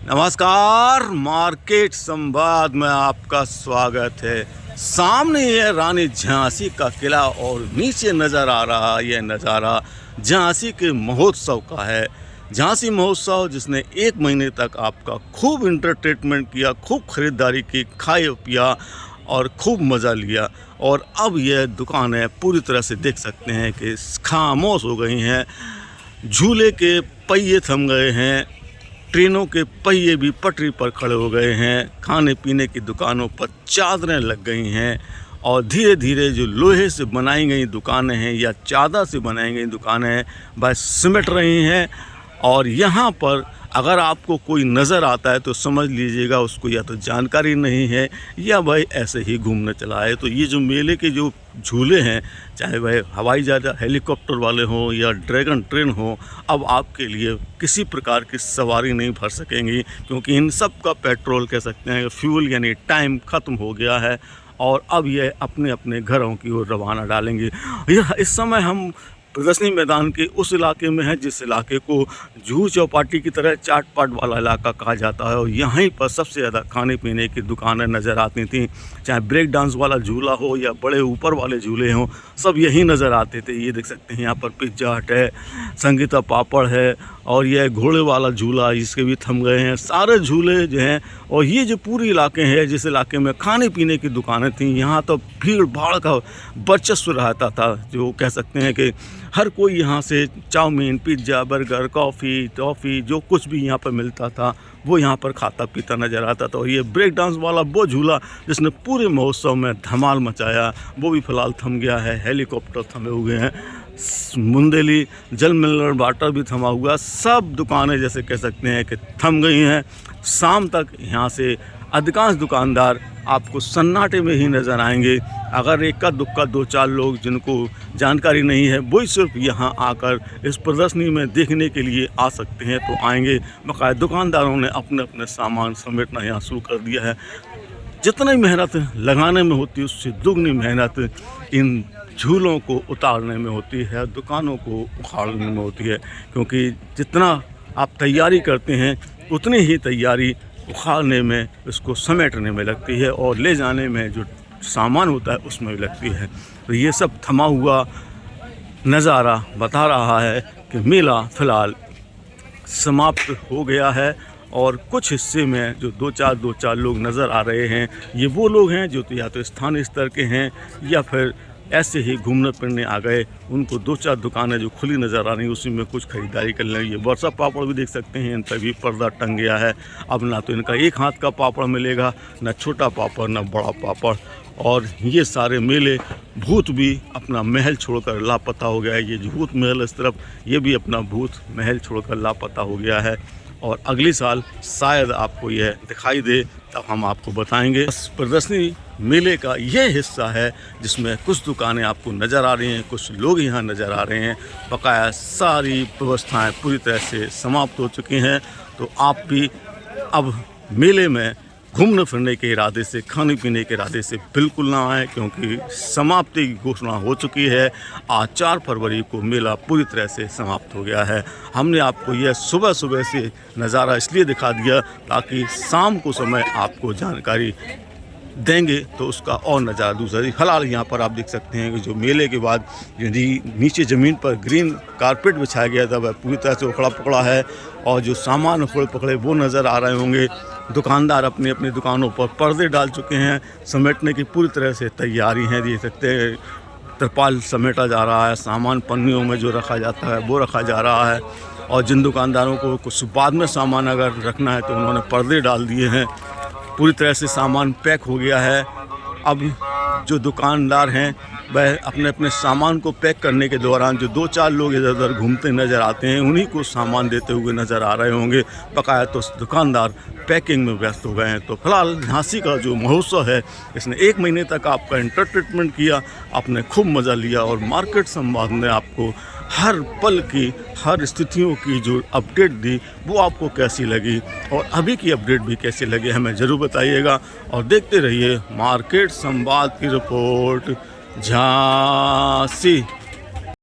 नमस्कार, मार्केट संवाद में आपका स्वागत है। सामने ये रानी झांसी का किला और नीचे नज़र आ रहा यह नज़ारा झांसी के महोत्सव का है। झांसी महोत्सव जिसने 1 महीने तक आपका खूब इंटरटेनमेंट किया, खूब ख़रीदारी की, खाए पिया और खूब मज़ा लिया। और अब यह दुकानें पूरी तरह से देख सकते हैं कि खामोश हो गई हैं। झूले के पहिए थम गए हैं, ट्रेनों के पहिए भी पटरी पर खड़े हो गए हैं, खाने पीने की दुकानों पर चादरें लग गई हैं और धीरे धीरे जो लोहे से बनाई गई दुकानें हैं या चादर से बनाई गई दुकानें हैं वह सिमट रही हैं। और यहाँ पर अगर आपको कोई नज़र आता है तो समझ लीजिएगा उसको या तो जानकारी नहीं है या वह ऐसे ही घूमने चला है। तो ये जो मेले के जो झूले हैं, चाहे वह हवाई जहाज हेलीकॉप्टर वाले हों या ड्रैगन ट्रेन हो, अब आपके लिए किसी प्रकार की सवारी नहीं भर सकेंगी, क्योंकि इन सब का पेट्रोल कह सकते हैं फ्यूल यानी टाइम ख़त्म हो गया है और अब ये अपने अपने घरों की ओर रवाना डालेंगे। यह इस समय हम प्रदर्शनी मैदान के उस इलाके में है जिस इलाके को जुहू चौपाटी की तरह चाट पाट वाला इलाका कहा जाता है। और यहीं पर सबसे ज़्यादा खाने पीने की दुकानें नज़र आती थी, चाहे ब्रेक डांस वाला झूला हो या बड़े ऊपर वाले झूले हों, सब यहीं नज़र आते थे। ये देख सकते हैं यहाँ पर पिज्जा हट है, संगीता पापड़ है और यह घोड़े वाला झूला इसके भी थम गए हैं। सारे झूले जो हैं और ये जो पूरी इलाके हैं जिस इलाके में खाने पीने की दुकानें थीं, यहाँ तो भीड़ भाड़ का वर्चस्व रहता था। जो कह सकते हैं कि हर कोई यहाँ से chow mein, pizza, burger, coffee, toffee जो कुछ भी यहाँ पर मिलता था वो यहाँ पर खाता पीता नज़र आता था। और ये ब्रेक डांस वाला वो झूला जिसने पूरे महोत्सव में धमाल मचाया वो भी फ़िलहाल थम गया है। हेलीकॉप्टर थमे हुए हैं, मुंदेली जल मिनरल वाटर भी थमा हुआ, सब दुकानें जैसे कह सकते हैं कि थम गई हैं। शाम तक यहाँ से अधिकांश दुकानदार आपको सन्नाटे में ही नज़र आएंगे। अगर इक्का दुक्का 2-4 लोग जिनको जानकारी नहीं है वही सिर्फ यहाँ आकर इस प्रदर्शनी में देखने के लिए आ सकते हैं तो आएंगे। बाकायदा दुकानदारों ने अपने अपने सामान समेटना यहाँ शुरू कर दिया है। जितनी मेहनत लगाने में होती है उससे दुगनी मेहनत इन झूलों को उतारने में होती है, दुकानों को उखाड़ने में होती है। क्योंकि जितना आप तैयारी करते हैं उतनी ही तैयारी उखाड़ने में, इसको समेटने में लगती है और ले जाने में जो सामान होता है उसमें भी लगती है। तो ये सब थमा हुआ नज़ारा बता रहा है कि मेला फ़िलहाल समाप्त हो गया है। और कुछ हिस्से में जो 2-4 लोग नज़र आ रहे हैं ये वो लोग हैं जो तो या तो स्थानीय स्तर के हैं या फिर ऐसे ही घूमने फिरने आ गए। उनको 2-4 दुकानें जो खुली नज़र आ रही हैं उसी में कुछ ख़रीदारी कर लेंगे। ये वर्षा पापड़ भी देख सकते हैं, इन पर भी पर्दा टंग गया है। अब ना तो इनका एक हाथ का पापड़ मिलेगा, ना छोटा पापड़ ना बड़ा पापड़। और ये सारे मेले, भूत भी अपना महल छोड़कर लापता हो गया है। ये भूत महल इस तरफ, ये भी अपना भूत महल छोड़कर लापता हो गया है। और अगले साल शायद आपको यह दिखाई दे, तब हम आपको बताएंगे। प्रदर्शनी मेले का यह हिस्सा है जिसमें कुछ दुकानें आपको नज़र आ रही हैं, कुछ लोग यहाँ नज़र आ रहे हैं। बकाया सारी व्यवस्थाएं पूरी तरह से समाप्त हो चुकी हैं। तो आप भी अब मेले में घूमने फिरने के इरादे से, खाने पीने के इरादे से बिल्कुल ना आए, क्योंकि समाप्ति की घोषणा हो चुकी है। आज 4 फरवरी को मेला पूरी तरह से समाप्त हो गया है। हमने आपको यह सुबह सुबह से नज़ारा इसलिए दिखा दिया ताकि शाम को समय आपको जानकारी देंगे तो उसका और नज़ारा दूसरा। फिलहाल यहाँ पर आप देख सकते हैं कि जो मेले के बाद यदि नीचे ज़मीन पर ग्रीन कारपेट बिछाया गया था वह पूरी तरह से उखड़ा पकड़ा है और जो सामान उखड़े पकड़े वो नज़र आ रहे होंगे। दुकानदार अपनी अपनी दुकानों पर पर्दे डाल चुके हैं, समेटने की पूरी तरह से तैयारी है। देख सकते हैं तिरपाल समेटा जा रहा है, सामान पन्नियों में जो रखा जाता है वो रखा जा रहा है। और जिन दुकानदारों को कुछ बाद में सामान अगर रखना है तो उन्होंने पर्दे डाल दिए हैं। पूरी तरह से सामान पैक हो गया है। अब जो दुकानदार हैं वह अपने अपने सामान को पैक करने के दौरान जो 2-4 लोग इधर उधर घूमते नज़र आते हैं उन्हीं को सामान देते हुए नज़र आ रहे होंगे। बकाया तो दुकानदार पैकिंग में व्यस्त हो गए हैं। तो फिलहाल झांसी का जो महोत्सव है इसने 1 महीने तक आपका एंटरटेनमेंट किया, आपने खूब मज़ा लिया और मार्केट संवाद ने आपको हर पल की, हर स्थितियों की जो अपडेट दी वो आपको कैसी लगी और अभी की अपडेट भी कैसी लगी हमें ज़रूर बताइएगा। और देखते रहिए मार्केट संवाद की रिपोर्ट झांसी।